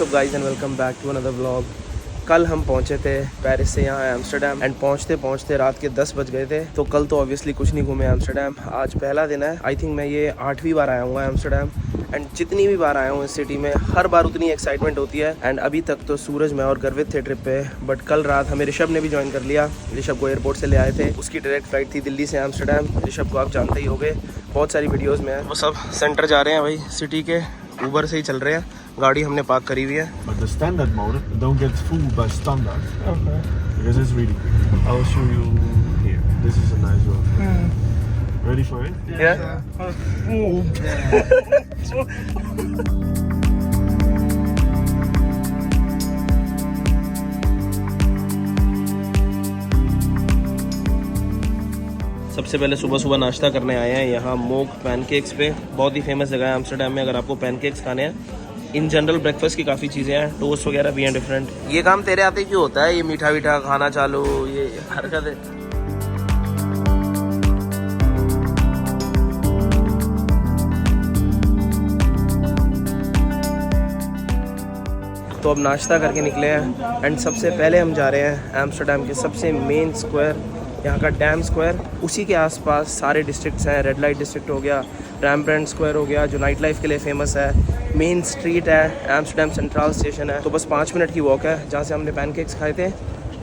WhatsApp guys and welcome back to another vlog. कल हम पहुंचे थे पेरिस से यहाँ एम्स्टर्डम एंड पहुंचते पहुंचते रात के 10 बज गए थे। तो कल तो ऑब्वियसली कुछ नहीं घूमे एम्स्टर्डम। आज पहला दिन है। आई थिंक मैं ये 8वीं बार आया हूँ एम्स्टर्डम एंड जितनी भी बार आया हूँ इस सिटी में हर बार उतनी एक्साइटमेंट होती है। एंड अभी तक तो सूरज मैं और गर्वित थे ट्रिप पे, बट कल रात हमें ऋषभ ने भी ज्वाइन कर लिया। ऋषभ को एयरपोर्ट से ले आए थे, उसकी डायरेक्ट फ्लाइट थी दिल्ली से एम्स्टर्डम। ऋषभ को आप जानते ही होंगे, बहुत सारी वीडियोज़ में है। वो सब सेंटर जा रहे हैं भाई, सिटी के ऊबर से ही चल रहे हैं। गाड़ी हमने पार्क करी हुई है। But the standard mode, don't get fooled by standard. Okay. Because it's really quick. I'll show you here. This is a nice one. Ready for it? Yeah. सबसे पहले सुबह सुबह नाश्ता करने आए हैं यहाँ मोक पैनकेक्स पे। बहुत ही फेमस जगह है एम्स्टर्डम में अगर आपको पैनकेक्स खाने हैं। इन जनरल ब्रेकफास्ट की काफ़ी चीज़ें हैं, टोस्ट वगैरह भी हैं डिफरेंट। ये काम तेरे आते क्यों होता है, ये मीठा मीठा खाना चालू, ये हरकत है। तो अब नाश्ता करके निकले हैं एंड सबसे पहले हम जा रहे हैं एम्स्टर्डम के सबसे मेन स्क्वायर, यहाँ का डैम स्क्वायर। उसी के आसपास सारे डिस्ट्रिक्ट्स हैं। रेड लाइट डिस्ट्रिक्ट हो गया, रैम्ब्रेंड स्क्वायर हो गया जो नाइट लाइफ के लिए फेमस है, मेन स्ट्रीट है, एम्स्टर्डम सेंट्रल स्टेशन है। तो बस 5 मिनट की वॉक है जहाँ से हमने पैनकेक्स खाए थे।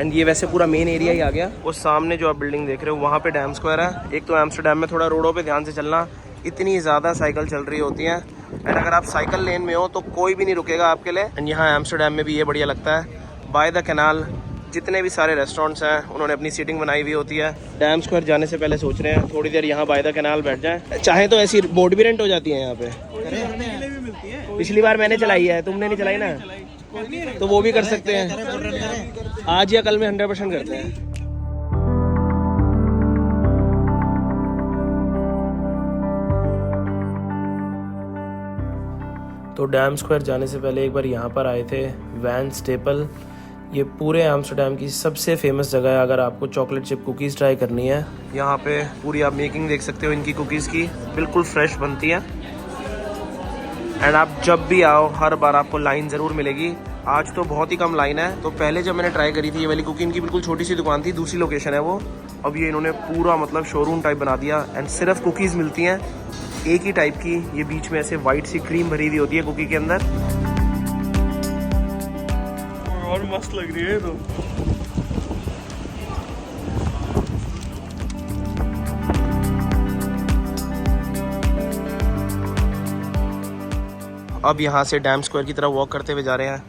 एंड ये वैसे पूरा मेन एरिया ही आ गया। वो सामने जो आप बिल्डिंग देख रहे हो वहाँ पे डैम स्क्वायर है। एक तो एम्स्टर्डम में थोड़ा रोडों पे ध्यान से चलना, इतनी ज़्यादा साइकिल चल रही होती हैं एंड अगर आप साइकिल लेन में हो तो कोई भी नहीं रुकेगा आपके लिए। एंड यहाँ एम्स्टर्डम में भी ये बढ़िया लगता है, बाय द कैनाल जितने भी सारे रेस्टोरेंट्स हैं उन्होंने अपनी सीटिंग बनाई हुई होती है। डैम स्क्वायर जाने से पहले सोच रहे हैं थोड़ी देर यहाँ बाय द कैनाल बैठ जाएं। चाहे तो ऐसी बोट भी रेंट हो जाती है यहाँ पे। पिछली बार मैंने चलाई है, तुमने नहीं चलाई ना, तो वो भी कर सकते हैं। आज या कल में 100% करते हैं। तो डैम स्क्वायर जाने से पहले एक बार यहाँ पर आए थे वैन स्टेपल। ये पूरे एम्स्टर्डम की सबसे फेमस जगह है अगर आपको चॉकलेट चिप कुकीज़ ट्राई करनी है। यहाँ पे पूरी आप मेकिंग देख सकते हो इनकी कुकीज़ की, बिल्कुल फ्रेश बनती है। एंड आप जब भी आओ हर बार आपको लाइन ज़रूर मिलेगी। आज तो बहुत ही कम लाइन है। तो पहले जब मैंने ट्राई करी थी ये वाली कुकी, इनकी बिल्कुल छोटी सी दुकान थी, दूसरी लोकेशन है वो। अब ये इन्होंने पूरा मतलब शोरूम टाइप बना दिया एंड सिर्फ कुकीज़ मिलती हैं एक ही टाइप की। ये बीच में ऐसे वाइट सी क्रीम भरी हुई होती है कुकी के अंदर, और मस्त लग रही है। तो अब यहाँ से डैम स्क्वायर की तरफ वॉक करते हुए जा रहे हैं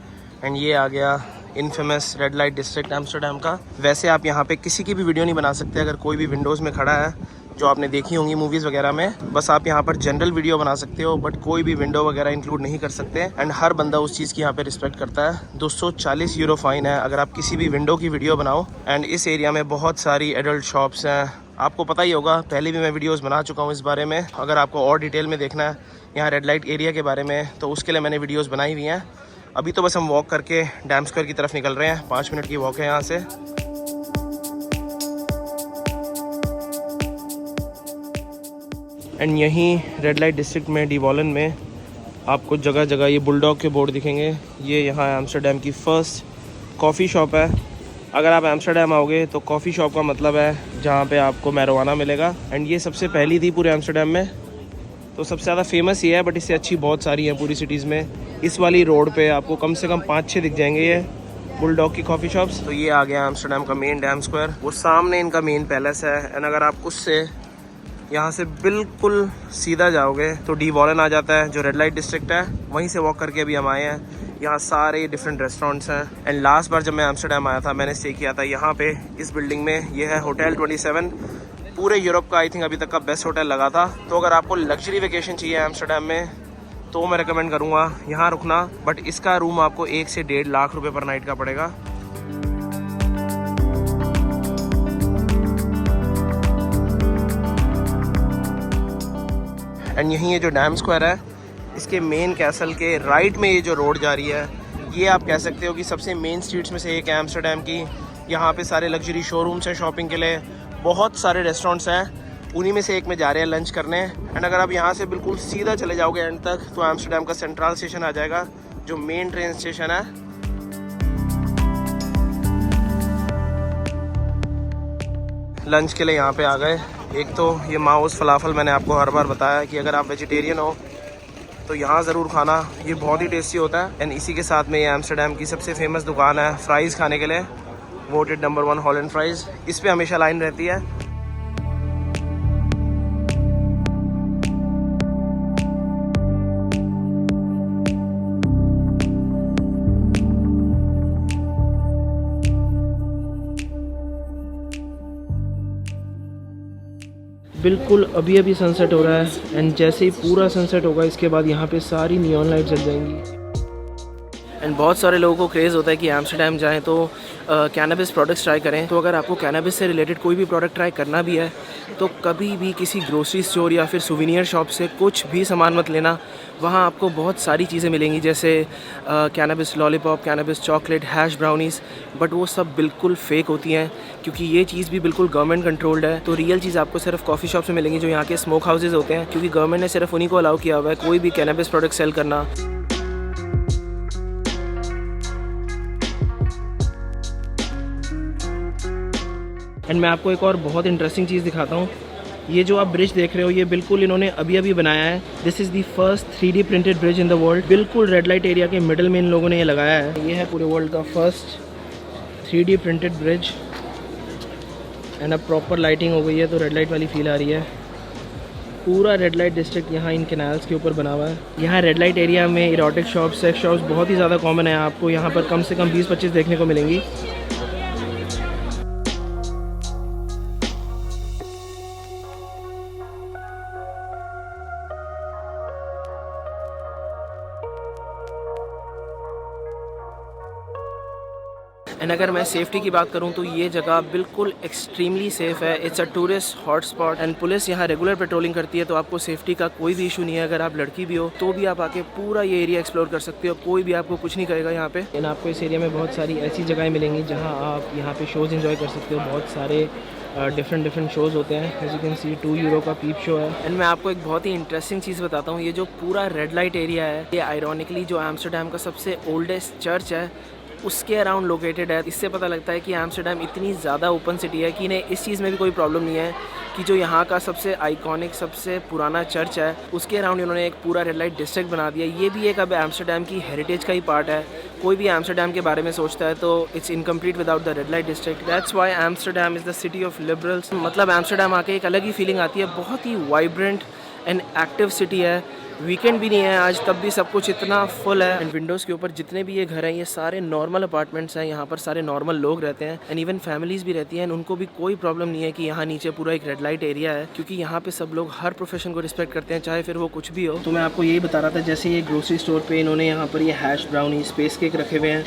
एंड ये आ गया infamous red light district Amsterdam का। वैसे आप यहाँ पे किसी की भी वीडियो नहीं बना सकते अगर कोई भी विंडोज़ में खड़ा है, जो आपने देखी होंगी मूवीज़ वगैरह में। बस आप यहाँ पर जनरल वीडियो बना सकते हो बट कोई भी विंडो वगैरह इंक्लूड नहीं कर सकते। एंड हर बंदा उस चीज़ की यहाँ पे रिस्पेक्ट करता है। 240 यूरो फाइन है अगर आप किसी भी विंडो की वीडियो बनाओ। एंड इस एरिया में बहुत सारी एडल्ट शॉप्स हैं, आपको पता ही होगा, पहले भी मैं वीडियोज़ बना चुका हूँ इस बारे में। अगर आपको और डिटेल में देखना है यहाँ रेड लाइट एरिया के बारे में तो उसके लिए मैंने वीडियोज़ बनाई हुई हैं। अभी तो बस हम वॉक करके डैम स्क्वायर की तरफ निकल रहे हैं। 5 मिनट की वॉक है यहाँ से। एंड यहीं रेड लाइट डिस्ट्रिक्ट में डिवॉलन में आपको जगह जगह ये बुलडॉग के बोर्ड दिखेंगे। ये यहाँ एम्स्टर्डम की फ़र्स्ट कॉफ़ी शॉप है। अगर आप एम्स्टर्डम आओगे तो कॉफ़ी शॉप का मतलब है जहाँ पे आपको मैरिजुआना मिलेगा। एंड ये सबसे पहली थी पूरे एम्स्टर्डम में, तो सबसे ज़्यादा फेमस ये है, बट इससे अच्छी बहुत सारी हैं पूरी सिटीज़ में। इस वाली रोड पे आपको कम से कम 5-6 दिख जाएंगे ये बुलडॉग की कॉफ़ी शॉप्स। तो ये आ गया एम्स्टर्डम का मेन डैम स्क्वायर। वो सामने इनका मेन पैलेस है। एंड अगर आप उससे यहाँ से बिल्कुल सीधा जाओगे तो डिवॉलन आ जाता है जो रेड लाइट डिस्ट्रिक्ट है। वहीं से वॉक करके अभी हम आए हैं। यहाँ सारे डिफरेंट रेस्टोरेंट्स हैं। एंड लास्ट बार जब मैं एम्स्टर्डम आया था मैंने स्टे किया था यहाँ पे इस बिल्डिंग में। ये है होटल 27, पूरे यूरोप का आई थिंक अभी तक का बेस्ट होटल लगा था। तो अगर आपको लग्जरी वेकेशन चाहिए एम्स्टर्डम में तो मैं रिकमेंड करूँगा यहाँ रुकना। बट इसका रूम आपको 1 से 1.5 लाख रुपये पर नाइट का पड़ेगा। एंड यहीं ये जो डैम स्क्वायर है इसके मेन कैसल के राइट में ये जो रोड जा रही है ये आप कह सकते हो कि सबसे मेन स्ट्रीट्स में से एक है एम्स्टर्डम की। यहाँ पे सारे लग्जरी शोरूम्स हैं शॉपिंग के लिए, बहुत सारे रेस्टोरेंट्स हैं, उन्हीं में से एक में जा रहे हैं लंच करने। एंड अगर आप यहाँ से बिल्कुल सीधा चले जाओगे एंड तक तो एम्स्टर्डम का सेंट्रल स्टेशन आ जाएगा जो मेन ट्रेन स्टेशन है। लंच के लिए यहाँ पे आ गए। एक तो ये माउस फलाफल मैंने आपको हर बार बताया कि अगर आप वेजिटेरियन हो तो यहाँ ज़रूर खाना, ये बहुत ही टेस्टी होता है। एंड इसी के साथ में ये एम्स्टर्डम की सबसे फेमस दुकान है फ्राइज़ खाने के लिए, वोटेड नंबर 1 हॉलैंड फ्राइज़। इस पे हमेशा लाइन रहती है। बिल्कुल अभी अभी सनसेट हो रहा है एंड जैसे ही पूरा सनसेट होगा इसके बाद यहाँ पे सारी नियॉन लाइट जल जाएंगी। एंड बहुत सारे लोगों को क्रेज़ होता है कि एम्स्टर्डम जाएं तो कैनबिस प्रोडक्ट्स ट्राई करें। तो अगर आपको कैनबिस से रिलेटेड कोई भी प्रोडक्ट ट्राई करना भी है तो कभी भी किसी ग्रोसरी स्टोर या फिर सुवेनियर शॉप से कुछ भी सामान मत लेना। वहाँ आपको बहुत सारी चीज़ें मिलेंगी जैसे cannabis lollipop, cannabis chocolate, hash brownies, but वो सब बिल्कुल फेक होती हैं क्योंकि ये चीज़ भी बिल्कुल गवर्नमेंट कंट्रोल्ड है। तो रियल चीज़ आपको सिर्फ कॉफ़ी शॉप से मिलेंगी जो यहाँ के स्मोक हाउसेज़ होते हैं, क्योंकि गवर्नमेंट ने सिर्फ उन्हीं को अलाउ किया हुआ है कोई भी कैनबिस प्रोडक्ट सेल करना। एंड मैं आपको एक और बहुत इंटरेस्टिंग चीज़ दिखाता हूँ। ये जो आप ब्रिज देख रहे हो ये बिल्कुल इन्होंने अभी अभी बनाया है। This is the first 3D printed bridge in the world. बिल्कुल रेड लाइट एरिया के मिडल में इन लोगों ने ये लगाया है। ये है पूरे वर्ल्ड का first 3D printed bridge. And अब प्रॉपर लाइटिंग हो गई है तो रेड लाइट वाली फील आ रही है। पूरा रेड लाइट डिस्ट्रिक्ट यहाँ इन कैनाल्स के ऊपर बना हुआ है। यहाँ रेड लाइट एरिया में इरोटिक शॉप्स, सेक्स शॉप्स बहुत ही ज़्यादा कॉमन है। आपको यहाँ पर कम से कम 20-25 देखने को मिलेंगी। एंड अगर मैं सेफ्टी की बात करूं तो ये जगह बिल्कुल एक्सट्रीमली सेफ़ है। It's a tourist hotspot and police यहाँ रेगुलर पेट्रोलिंग करती है, तो आपको सेफ्टी का कोई भी इशू नहीं है। अगर आप लड़की भी हो तो भी आप आके पूरा ये एरिया एक्सप्लोर कर सकते हो, कोई भी आपको कुछ नहीं करेगा यहाँ पे। एंड आपको इस एरिया में बहुत सारी ऐसी जगहें मिलेंगी जहाँ आप यहाँ पे शोज़ इन्जॉय कर सकते हो। बहुत सारे डिफरेंट शोज़ होते हैं। As you can see 2 euro का पीप शो है। एंड मैं आपको एक बहुत ही इंटरेस्टिंग चीज़ बताता हूँ। ये जो पूरा रेड लाइट एरिया है ये आयरॉनिकली जो एम्स्टर्डम का सबसे ओल्डेस्ट चर्च है उसके अराउंड लोकेटेड है। इससे पता लगता है कि एम्स्टर्डम इतनी ज़्यादा ओपन सिटी है कि इन्हें इस चीज़ में भी कोई प्रॉब्लम नहीं है कि जो यहाँ का सबसे आइकॉनिक, सबसे पुराना चर्च है उसके अराउंड इन्होंने एक पूरा रेड लाइट डिस्ट्रिक्ट बना दिया। ये भी एक अब एम्स्टर्डम की हेरिटेज का ही पार्ट है। कोई भी एम्स्टर्डम के बारे में सोचता है तो it's incomplete without the red light district. That's why Amsterdam is the city of liberals. मतलब एम्स्टर्डम आके एक अलग ही फीलिंग आती है। बहुत ही वाइब्रेंट एंड एक्टिव सिटी है। वीकेंड भी नहीं है आज, तब भी सब कुछ इतना फुल है। एंड विंडोज़ के ऊपर जितने भी ये घर हैं ये सारे नॉर्मल अपार्टमेंट्स हैं। यहाँ पर सारे नॉर्मल लोग रहते हैं एंड इवन फैमिलीज़ भी रहती हैं। एंड उनको भी कोई प्रॉब्लम नहीं है कि यहाँ नीचे पूरा एक रेड लाइट एरिया है, क्योंकि यहाँ पे सब लोग हर प्रोफेशन को रिस्पेक्ट करते हैं, चाहे फिर वो कुछ भी हो। तो मैं आपको यही बता रहा था, जैसे ये ग्रोसरी स्टोर पे इन्होंने यहाँ पर ये हैश ब्राउनी, स्पेस केक रखे हुए हैं,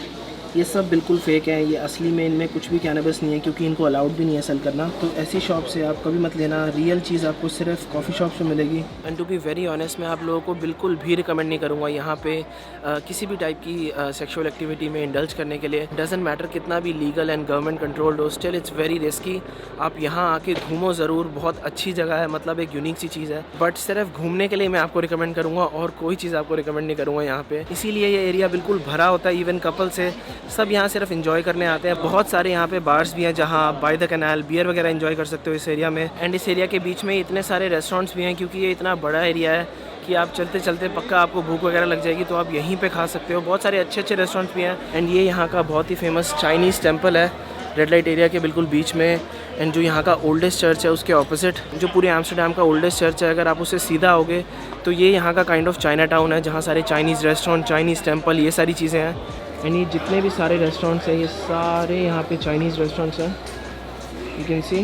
ये सब बिल्कुल फेक है। ये असली में इनमें कुछ भी कैनबिस नहीं है क्योंकि इनको अलाउड भी नहीं है सेल करना। तो ऐसी शॉप से आप कभी मत लेना। रियल चीज़ आपको सिर्फ कॉफ़ी शॉप से मिलेगी। And to be very honest, मैं आप लोगों को बिल्कुल भी रिकमेंड नहीं करूँगा यहाँ पे किसी भी टाइप की सेक्सुअल एक्टिविटी में इंडल्ज करने के लिए। डजेंट मैटर कितना भी लीगल एंड गवर्नमेंट कंट्रोल्ड हो, स्टिल इट्स वेरी रिस्की। आप यहाँ आके घूमो ज़रूर, बहुत अच्छी जगह है, मतलब एक यूनिक सी चीज़ है, बट सिर्फ घूमने के लिए मैं आपको रिकमेंड करूँगा और कोई चीज़ आपको रिकमेंड नहीं करूँगा यहाँ पे। इसीलिए ये एरिया बिल्कुल भरा होता है। इवन कपल से सब यहाँ सिर्फ एंजॉय करने आते हैं। बहुत सारे यहाँ पे बार्स भी हैं जहाँ आप बाय द कैनाल बियर वगैरह एंजॉय कर सकते हो इस एरिया में। एंड इस एरिया के बीच में इतने सारे रेस्टोरेंट्स भी हैं क्योंकि ये इतना बड़ा एरिया है कि आप चलते चलते पक्का आपको भूख वगैरह लग जाएगी तो आप यहीं पे खा सकते हो। बहुत सारे अच्छे रेस्टोरेंट्स भी हैं। एंड ये यहाँ का बहुत ही फेमस चाइनीज़ टेम्पल है रेड लाइट एरिया के बिल्कुल बीच में। एंड जो यहाँ का ओल्डेस्ट चर्च है उसके ऑपोजिट जो पूरे एम्स्टर्डम का ओल्डेस्ट चर्च है, अगर आप उससे सीधा आओगे तो ये यहाँ का काइंड ऑफ चाइना टाउन है जहाँ सारे चाइनीज़ रेस्टोरेंट, चाइनीज़ टेम्पल, ये सारी चीज़ें हैं। एंड ये जितने भी सारे रेस्टोरेंट्स हैं ये सारे यहाँ पे चाइनीज़ रेस्टोरेंट्स हैं। यू कैन सी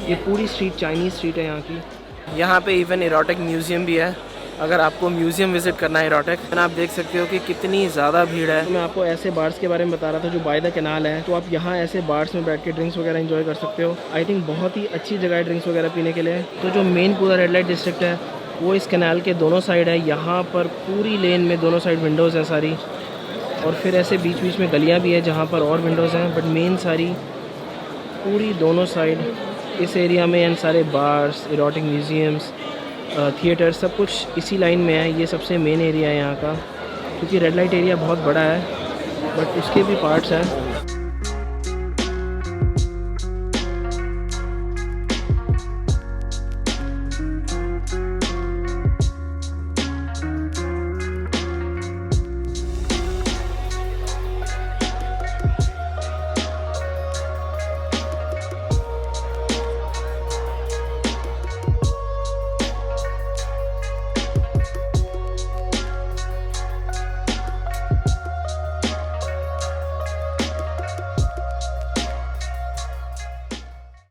ये पूरी स्ट्रीट चाइनीज़ स्ट्रीट है यहाँ की। यहाँ पे इवन इरोटिक म्यूज़ियम भी है। अगर आपको म्यूज़ियम विज़िट करना है इरोटिक, तो आप देख सकते हो कि कितनी ज़्यादा भीड़ है। तो मैं आपको ऐसे बार्स के बारे में बता रहा था जो बाय द कैनाल है, तो आप यहाँ ऐसे बार्स में बैठ के ड्रिंक्स वगैरह एंजॉय कर सकते हो। आई थिंक बहुत ही अच्छी जगह है ड्रिंक्स वगैरह पीने के लिए। तो जो मेन पूरा रेड लाइट डिस्ट्रिक्ट है वो इस कैनाल के दोनों साइड है। यहाँ पर पूरी लेन में दोनों साइड विंडोज़ हैं सारी, और फिर ऐसे बीच बीच में गलियाँ भी है जहाँ पर और विंडोज़ हैं, बट मेन सारी पूरी दोनों साइड इस एरिया में एंड सारे बार्स, इरोटिक म्यूज़ियम्स, थिएटर सब कुछ इसी लाइन में है। ये सबसे मेन एरिया है यहाँ का। क्योंकि रेड लाइट एरिया बहुत बड़ा है, बट इसके भी पार्ट्स हैं